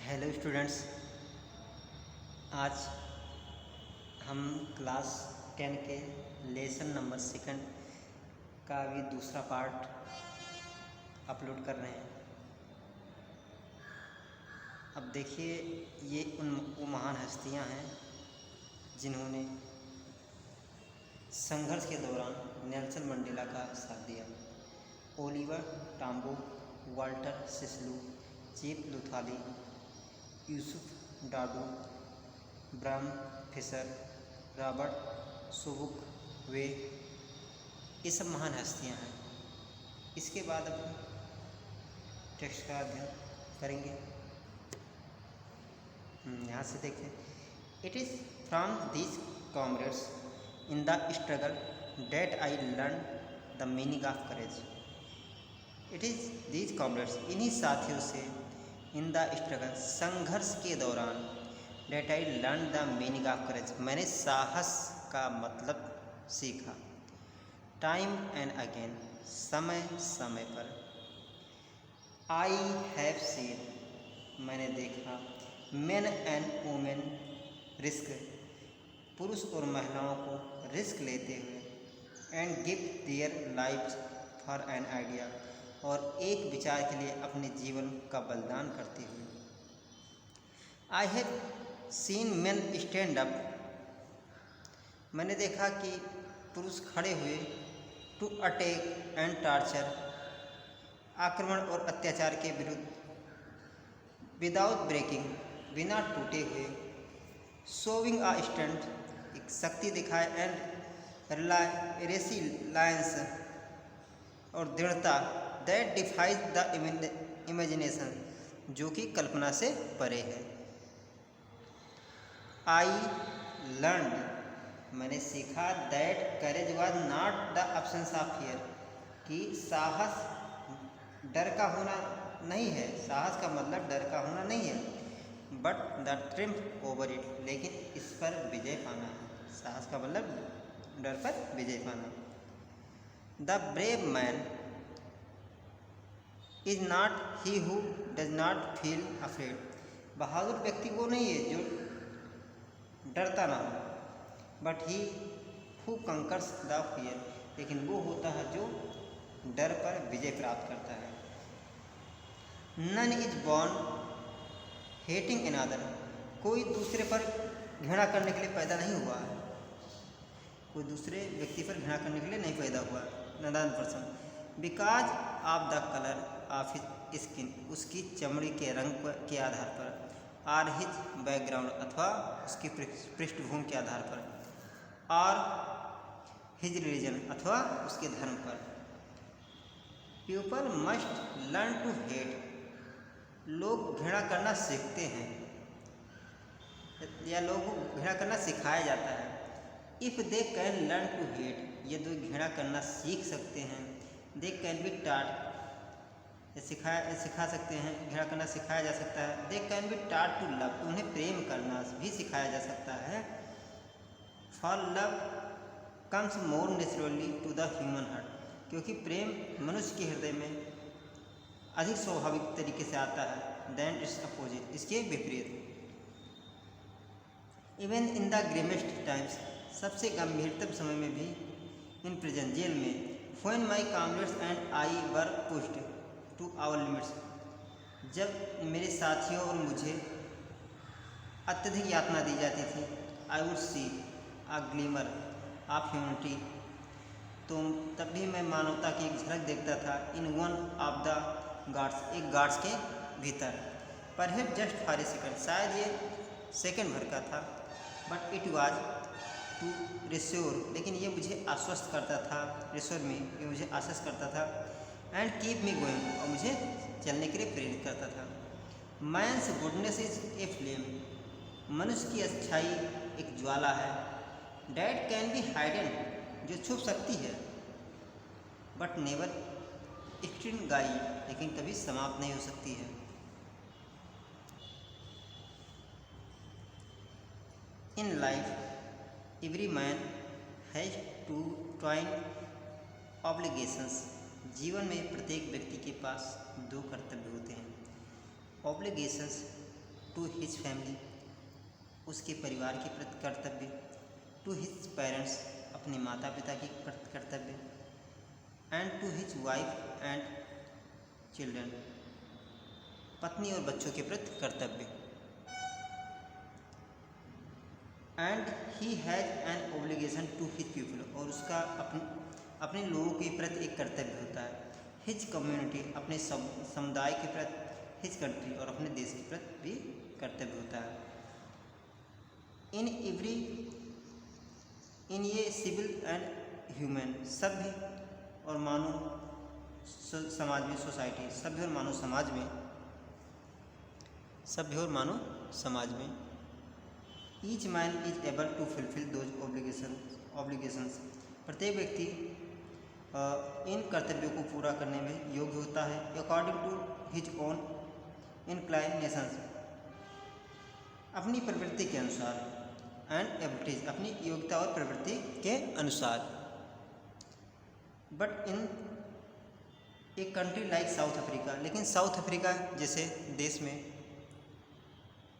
Hello students. आज हम class 10 के लेसन नंबर सेकंड का भी दूसरा पार्ट अपलोड कर रहे हैं। अब देखिए, ये वो महान हस्तियां हैं जिन्होंने संघर्ष के दौरान नेल्सन मंडेला का साथ दिया। Oliver Tambo, Walter Sisulu, Chief Luthuli, Yusuf Dadoo, Bram Fischer, Robert Sobukwe, वे ये सब महान हस्तियां हैं। इसके बाद अब टेक्स्ट का अध्ययन करेंगे। यहाँ से देखें, it is from these comrades in the struggle that I learn the meaning of courage. It is these comrades, इन्हीं साथियों से, इन द स्ट्रगल संघर्ष के दौरान, that I learn the meaning of courage मैंने साहस का मतलब सीखा। टाइम एंड अगेन, समय समय पर। आई हैव सीन, मैंने देखा। मेन एंड वुमेन रिस्क, पुरुष और महिलाओं को रिस्क लेते हुए। And give their life for an idea, और एक विचार के लिए अपने जीवन का बलिदान करते हुए। I have seen main stand up, मैंने देखा कि पुरुष खड़े हुए। टू अटैक एंड टॉर्चर, आक्रमण और अत्याचार के विरुद्ध। विदाउट ब्रेकिंग, बिना टूटे हुए। शोविंग आ स्टैंड, एक शक्ति दिखाए। एंड रेसिलायंस, और दृढ़ता। दैट डिफाइज द इमेजिनेशन, जो कि कल्पना से परे है। आई लर्नड, मैंने सीखा। That courage was not the absence of fear, कि साहस डर का होना नहीं है। साहस का मतलब डर का होना नहीं है। But the triumph over it, लेकिन इस पर विजय पाना है। साहस का मतलब डर पर विजय पाना। The brave man is not he who does not feel afraid, बहादुर व्यक्ति वो नहीं है जो डरता ना हो। But he who conquers the fear, लेकिन वो होता है जो डर पर विजय प्राप्त करता है। None is born hating another, कोई दूसरे पर घृणा करने के लिए पैदा नहीं हुआ है। कोई दूसरे व्यक्ति पर घृणा करने के लिए नहीं पैदा हुआ। नदान person, because of the colour of his skin, उसकी चमड़ी के रंग के आधार पर। आर हिज बैकग्राउंड, अथवा उसकी पृष्ठभूमि के आधार पर। और हिज रिलीजन, अथवा उसके धर्म पर। People must learn to hate, लोग घृणा करना सीखते हैं, या लोगों को घृणा करना सिखाया जाता है। If they can learn to hate, ये दो घृणा करना सीख सकते हैं। दे कैन बी टाट, सिखा सकते हैं, घृणा करना सिखाया जा सकता है। They can be taught to love, तो उन्हें प्रेम करना भी सिखाया जा सकता है। For love comes more naturally to the human heart, क्योंकि प्रेम मनुष्य के हृदय में अधिक स्वाभाविक तरीके से आता है। देन इट्स अपोजिट, इसके विपरीत। Even in the grimmest times, सबसे गंभीरतम समय में भी। इन प्रिजन, जेल में। When my comrades and I were pushed to our limits, जब मेरे साथियों और मुझे अत्यधिक यातना दी जाती थी। I would see a glimmer of humanity, तो तब भी मैं मानवता की एक झलक देखता था। In one of the guards, एक गार्ड्स के भीतर। Perhaps just for a second, शायद ये सेकेंड भर का था। बट इट वाज टू रिश्योर, लेकिन ये मुझे आश्वस्त करता था। रिश्योर में, ये मुझे आश्वस्त करता था। एंड कीप मी गोइंग, और मुझे चलने के लिए प्रेरित करता था। Man's goodness is a flame, मनुष्य की अच्छाई एक ज्वाला है। डैट कैन बी हाइडन, जो छुप सकती है। बट नेवर एक्सटिंगाई, लेकिन कभी समाप्त नहीं हो सकती है। In life every man has twin ट्वाइन ऑब्लिगेशंस, जीवन में प्रत्येक व्यक्ति के पास दो कर्तव्य होते हैं। ऑब्लिगेशंस टू हिज फैमिली, उसके परिवार के प्रति कर्तव्य, टू हिज पेरेंट्स, अपने माता पिता के प्रति कर्तव्य, and to his wife and children, पत्नी और बच्चों के प्रति कर्तव्य। And he has an obligation to his people, और उसका अपने लोगों के प्रति एक कर्तव्य होता है। हिज कम्युनिटी, अपने समुदाय के प्रति, हिज कंट्री, और अपने देश के प्रति भी कर्तव्य होता है। इन ये सिविल एंड ह्यूमन, सभ्य और मानव समाज में, सोसाइटी, सभ्य और मानव समाज में, each man is able to fulfil those obligations, प्रत्येक व्यक्ति इन कर्तव्यों को पूरा करने में योग्य होता है। अकॉर्डिंग टू हिज ओन इनक्लाइनेशंस, अपनी प्रवृत्ति के अनुसार, एंड एबिलिटीज, अपनी योग्यता और प्रवृत्ति के अनुसार। But in a country like south Africa, लेकिन साउथ अफ्रीका जैसे देश में,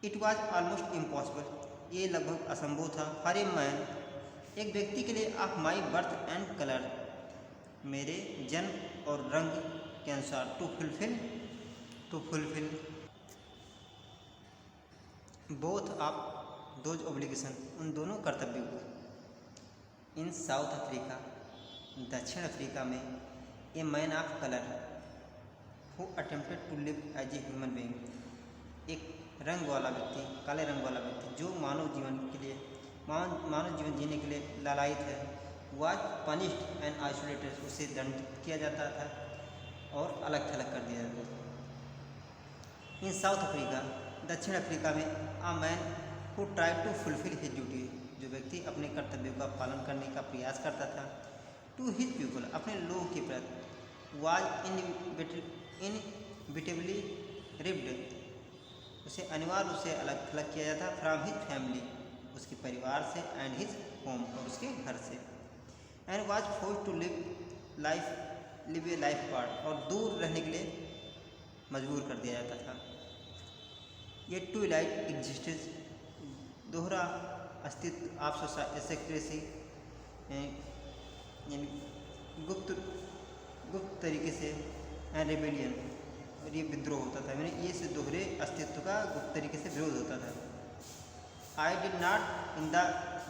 इट वॉज ऑलमोस्ट इम्पॉसिबल, ये लगभग असंभव था, फॉर ए मैन, एक व्यक्ति के लिए, of my birth and colour, मेरे जन्म और रंग के अनुसार, to fulfil both of those obligation, उन दोनों कर्तव्यों को। इन साउथ अफ्रीका, दक्षिण अफ्रीका में, a man of colour who attempted to live as a human being, एक रंग वाला व्यक्ति, काले रंग वाला व्यक्ति जो मानव जीवन जीने के लिए लालायित है, वाज पनिश्ड एंड आइसोलेटेड, उसे दंडित किया जाता था और अलग थलग कर दिया जाता था। इन साउथ अफ्रीका, दक्षिण अफ्रीका में, a man who try to fulfil his duty, जो व्यक्ति अपने कर्तव्यों का पालन करने का प्रयास करता था, टू हिज पीपल, अपने लोगों के प्रति, वाज इनविटेबली रिप्ड, उसे अनिवार्य रूप से अलग थलग किया जाता, फ्रॉम हिज फैमिली, उसके परिवार से, एंड हिज होम, और उसके घर से, and was forced to live a life part, और दूर रहने के लिए मजबूर कर दिया जाता था। ये टू लाइट एग्जिस्टेंस, दोहरा अस्तित्व ऑफ सेक्रेसी, यानी गुप्त तरीके से, एंड रेबेलियन, और ये विद्रोह होता था, यानी ये से दोहरे अस्तित्व का गुप्त तरीके से विरोध होता था। I did not in the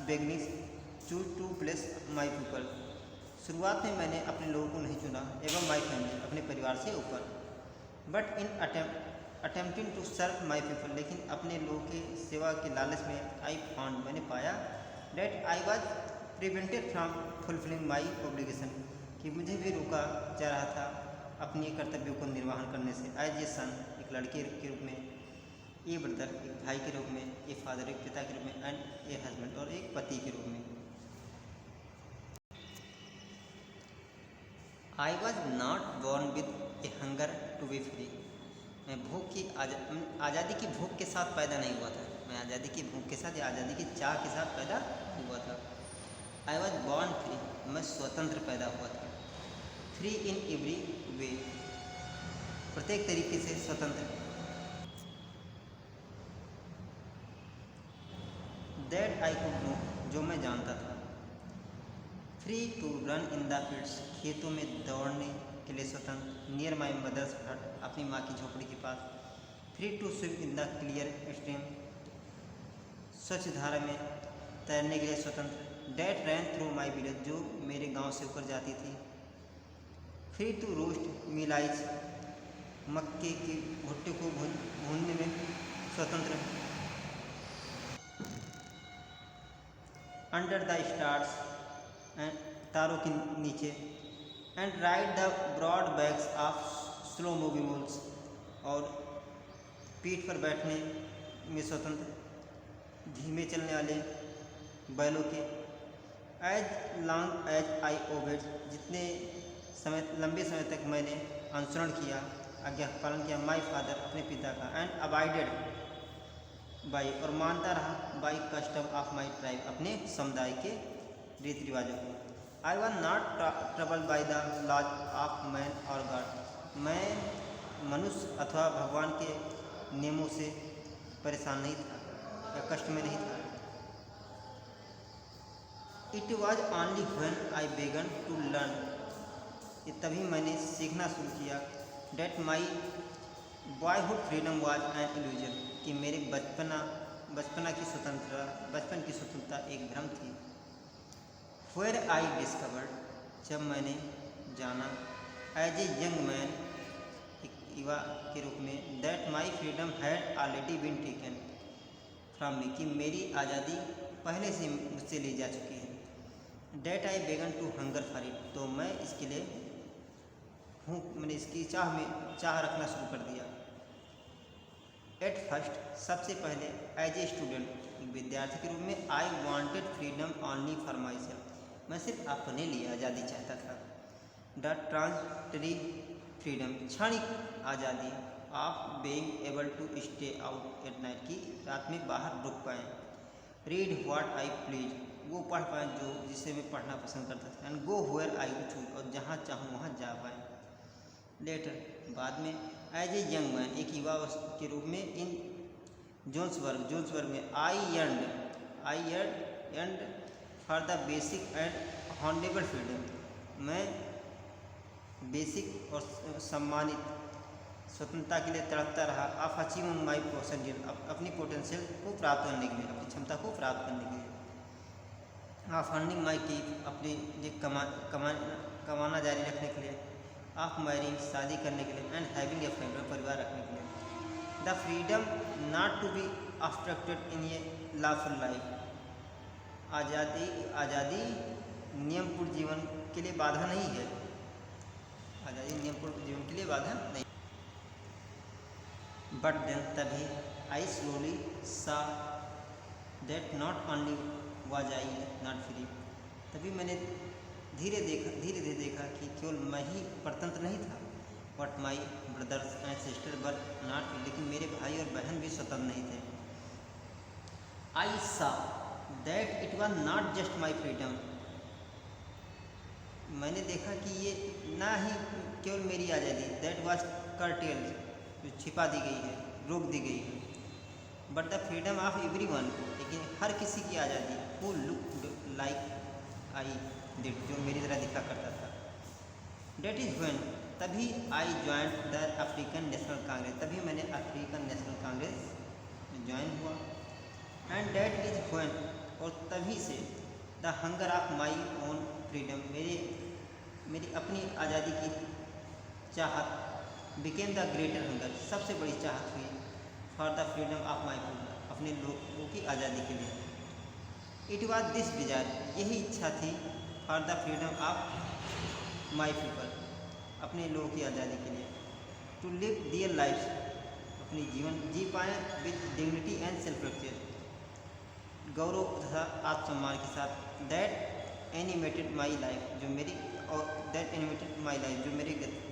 beginning choose to place my people, शुरुआत में मैंने अपने लोगों को नहीं चुना, एवं माई फैमिली, अपने परिवार से ऊपर, but in attempting to serve my people, लेकिन अपने लोगों की सेवा के लालच में, आई फाउंड, मैंने पाया, that I was prevented from fulfilling my obligation, कि मुझे भी रोका जा रहा था अपनी कर्तव्यों को निर्वहन करने से। एज ए सन, एक लड़के के रूप में, ए ब्रदर, एक भाई के रूप में, ए फादर, एक पिता के रूप में, एंड ए हस्बैंड, और एक पति के रूप में। I was not born with a hunger to be free, मैं भूख की आज़ादी की भूख के साथ पैदा नहीं हुआ था, मैं आज़ादी की भूख के साथ या आज़ादी की चाह के साथ पैदा हुआ था। आई वॉज बॉर्न फ्री, मैं स्वतंत्र पैदा हुआ था, फ्री इन एवरी वे, प्रत्येक तरीके से स्वतंत्र। दैट आई कुड नो, जो मैं जानता था। Free to run in the fields, खेतों में दौड़ने के लिए स्वतंत्र, नियर माई मदर्स हट, अपनी माँ की झोपड़ी के पास। Free to swim in the clear stream, स्वच्छ धारा में तैरने के लिए स्वतंत्र। That ran through my village, जो मेरे गांव से होकर जाती थी। फ्री टू रोस्ट मिलाइज, मक्के के भुट्टे को भूनने में स्वतंत्र। अंडर द स्टार्स, एंड तारों के नीचे। And ride the broad backs of slow moving bulls, और पीठ पर बैठने में स्वतंत्र, धीमे चलने वाले बैलों के। As long as I obeyed, जितने लंबे समय तक मैंने अनुसरण किया, आज्ञा का पालन किया, माई फादर, अपने पिता का। एंड अबाइडेड बाई, और मानता रहा, by custom of my tribe, अपने समुदाय के रीति रिवाजों को। I was not troubled by the laws of man or God, मैं मनुष्य अथवा भगवान के नियमों से परेशान नहीं था या कष्ट में नहीं था। It was only when I began to learn, ये तभी मैंने सीखना शुरू किया। That my boyhood freedom was an illusion, कि मेरे बचपन की स्वतंत्रता एक भ्रम थी। वेयर आई डिस्कवर्ड, जब मैंने जाना, एज ए यंग मैन, एक युवा के रूप में, that my freedom had already been taken from me, कि मेरी आज़ादी पहले से मुझसे ली जा चुकी है। Date I began to hunger for it, तो मैं इसके लिए मैंने इसकी चाह रखना शुरू कर दिया। एट फर्स्ट, सबसे पहले, एज ए स्टूडेंट, एक विद्यार्थी के रूप में, I wanted freedom only for my self, मैं सिर्फ अपने लिए आज़ादी चाहता था। द ट्रांसटरी फ्रीडम, क्षणिक आज़ादी, of being able to stay out at night, की रात में बाहर रुक पाएँ। रीड व्हाट आई प्लीज, वो पढ़ पाएँ जो जिसे मैं पढ़ना पसंद करता था। And go where I choose, और जहाँ चाहूँ वहाँ जा पाएँ। लेटर, बाद में, एज ए यंग मैन, एक युवा के रूप में, इन जोन्सबर्ग में, I yearned for the basic and honourable freedom, मैं बेसिक और सम्मानित स्वतंत्रता के लिए तड़पता रहा। ऑफ अचीविंग माई पोटेंशियल, अपनी पोटेंशियल को प्राप्त करने के लिए, अपनी क्षमता को प्राप्त करने के लिए। ऑफ अर्निंग माई कीप, अपनी कमाना जारी रखने के लिए। ऑफ मैरिंग, शादी करने के लिए। एंड हैविंग ए फैमिली, परिवार रखने के लिए। The freedom not to be obstructed in a lawful life, आज़ादी नियमपूर्ण जीवन के लिए बाधा नहीं है। आज़ादी नियमपूर्ण जीवन के लिए बाधा नहीं। बट देन, तभी, आई स्लोली सा that not only was I not free, तभी मैंने धीरे धीरे देखा कि केवल मैं ही परतंत्र नहीं था, but my brothers and sister were not free, लेकिन मेरे भाई और बहन भी स्वतंत्र नहीं थे। आई सा that it was not just my freedom, मैंने देखा कि ये ना ही केवल मेरी आज़ादी, दैट वॉज कर्टेल, जो छिपा दी गई है, रोक दी गई है, but the freedom of every one, लेकिन हर किसी की आज़ादी, who looked like I did, जो मेरी तरह दिखा करता था। डेट इज़ व्हेन, तभी, I join the African national Congress, तभी मैंने अफ्रीकन नेशनल कांग्रेस में ज्वाइन हुआ। एंड डेट इज़ व्हेन, और तभी से, the hunger of my own freedom, मेरी अपनी आज़ादी की चाहत, बिकेम द ग्रेटर हंगर, सबसे बड़ी चाहत हुई, for the freedom of my people, अपने लोगों की आज़ादी के लिए। इट वॉज दिस डिजायर, यही इच्छा थी, for the freedom of my people, अपने लोगों की आज़ादी के लिए। टू लिव दियर लाइफ, अपनी जीवन जी पाएँ, with dignity and self respect, गौरव तथा आत्मसम्मान के साथ। दैट एनिमेटेड माई लाइफ, जो मेरी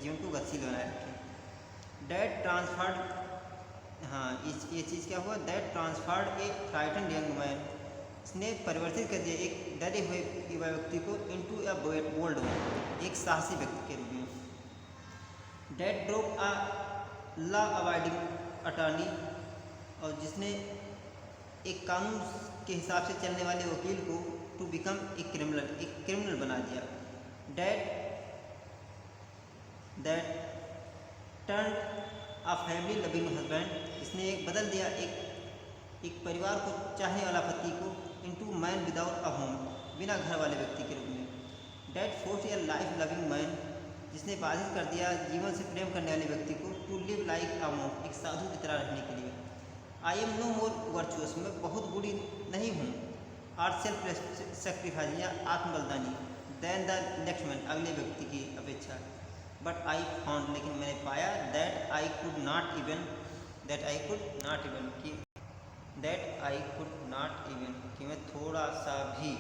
जीवन को गतिशील बनाए रखे। दैट ट्रांसफर्ड, हाँ, ये चीज़ क्या हुआ, that transferred A frightened young man, इसने परिवर्तित कर दिया एक डरे हुए युवा व्यक्ति को, इनटू अ बोल्ड वन, एक साहसी व्यक्ति के रूप में। That drove a law abiding attorney, और जिसने एक कानून के हिसाब से चलने वाले वकील को, टू बिकम ए क्रिमिनल बना दिया। That turn a family loving husband, इसने एक बदल दिया एक परिवार को चाहने वाला पति को, into man without a home, बिना घर वाले व्यक्ति के रूप में। That force a life loving man, जिसने बाधित कर दिया जीवन से प्रेम करने वाले व्यक्ति को, to live like a monk, एक साधु की तरह रहने के लिए। I am no more virtuous, मैं बहुत बुरी नहीं हूँ, आर सेल्फ सेक्रीफाइस, या आत्मबलिदानी, दैन द नेक्स्ट मैन, अगले व्यक्ति की अपेक्षा। बट आई फाउंड, लेकिन मैंने पाया, that I could not even कि मैं थोड़ा सा भी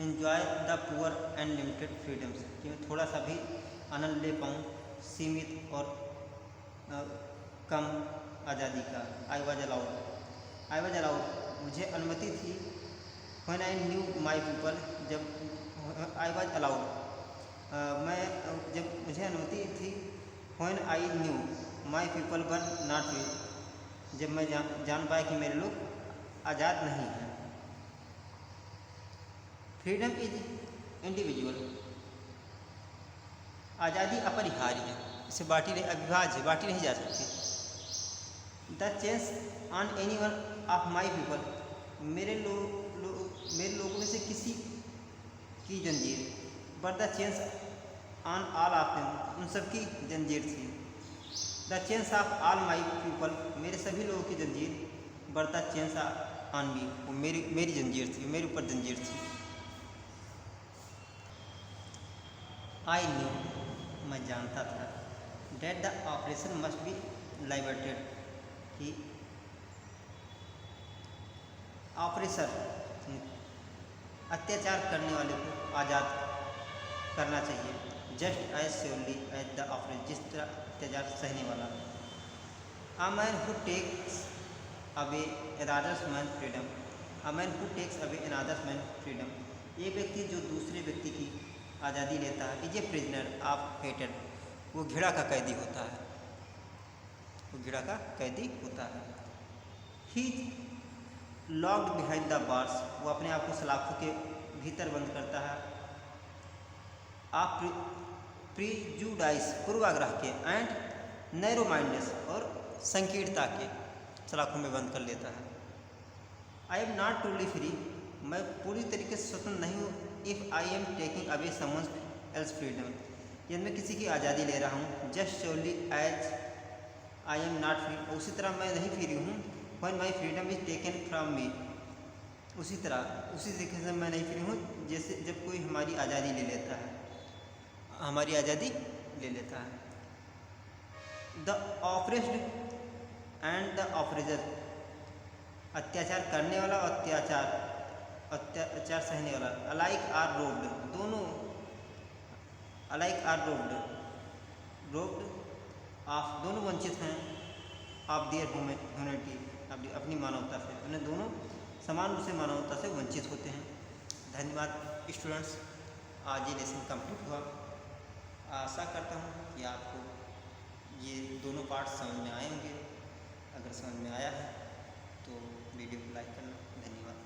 enjoy the poor and limited freedoms, कि मैं थोड़ा सा भी आनंद ले पाऊँ सीमित और कम आज़ादी का। आई वॉज अलाउड, मुझे अनुमति थी। When I knew my people, जब आई वॉज अलाउड, जब मुझे अनुमति थी। When I knew my people were not free, जब मैं जान पाया कि मेरे लोग आज़ाद नहीं हैं। फ्रीडम इज इंडिविजुअल, आज़ादी अपरिहार्य है, इसे अविभाज्य है, बांटी नहीं जा सकती। The चेंस on any one of my people, मेरे लोगों में से किसी की जंजीर, but the चेंस on all of them, उन सबकी जंजीर थी। The चेंस of all my people, मेरे सभी लोगों की जंजीर, बट द चेंस ऑन मी, वो मेरी जंजीर थी, मेरे ऊपर जंजीर थी। आई न्यू, मैं जानता था, that the operation must be liberated, कि ऑपरेसर अत्याचार करने वाले को आज़ाद करना चाहिए, just as surely as the oppressor, जिस तरह अत्याचार सहने वाला। A man who takes away another's man freedom, a man who takes away another's man freedom, ये व्यक्ति जो दूसरे व्यक्ति की आज़ादी लेता है, इज ए प्रिजनर ऑफ हेटेड, वो घृणा का कैदी होता है, वो घृणा का कैदी होता है। ही लॉक्ड बिहाइंड द बार्स, वो अपने आप को सलाखों के भीतर बंद करता है। आप प्रीजुडाइस, पूर्वाग्रह के, एंड नैरो माइंडनेस, और संकीर्णता के सलाखों में बंद कर लेता है। I am not truly free, मैं पूरी तरीके से स्वतंत्र नहीं हूँ, if I am taking away someone else freedom, यदि मैं किसी की आज़ादी ले रहा हूँ, just surely as I am not free, उसी तरह मैं नहीं फ्री हूँ, when my freedom is taken from me, उसी तरीके से मैं नहीं फ्री हूँ जैसे जब कोई हमारी आज़ादी ले लेता है, हमारी आज़ादी ले लेता है। द ऑपरेस्ड एंड द ऑपरेजर, अत्याचार करने वाला और अत्याचार सहने वाला, अलाइक आर रोब्ड, दोनों अलाइक आर रोब्ड ऑफ, दोनों वंचित हैं, ऑफ देयर ह्यूमैनिटी, अपनी मानवता से, उन्हें दोनों समान रूप से मानवता से वंचित होते हैं। धन्यवाद स्टूडेंट्स, आज ये लेसन कंप्लीट हुआ। आशा करता हूँ कि आपको ये दोनों पार्ट समझ में आए होंगे। अगर समझ में आया है तो वीडियो को लाइक करना। धन्यवाद।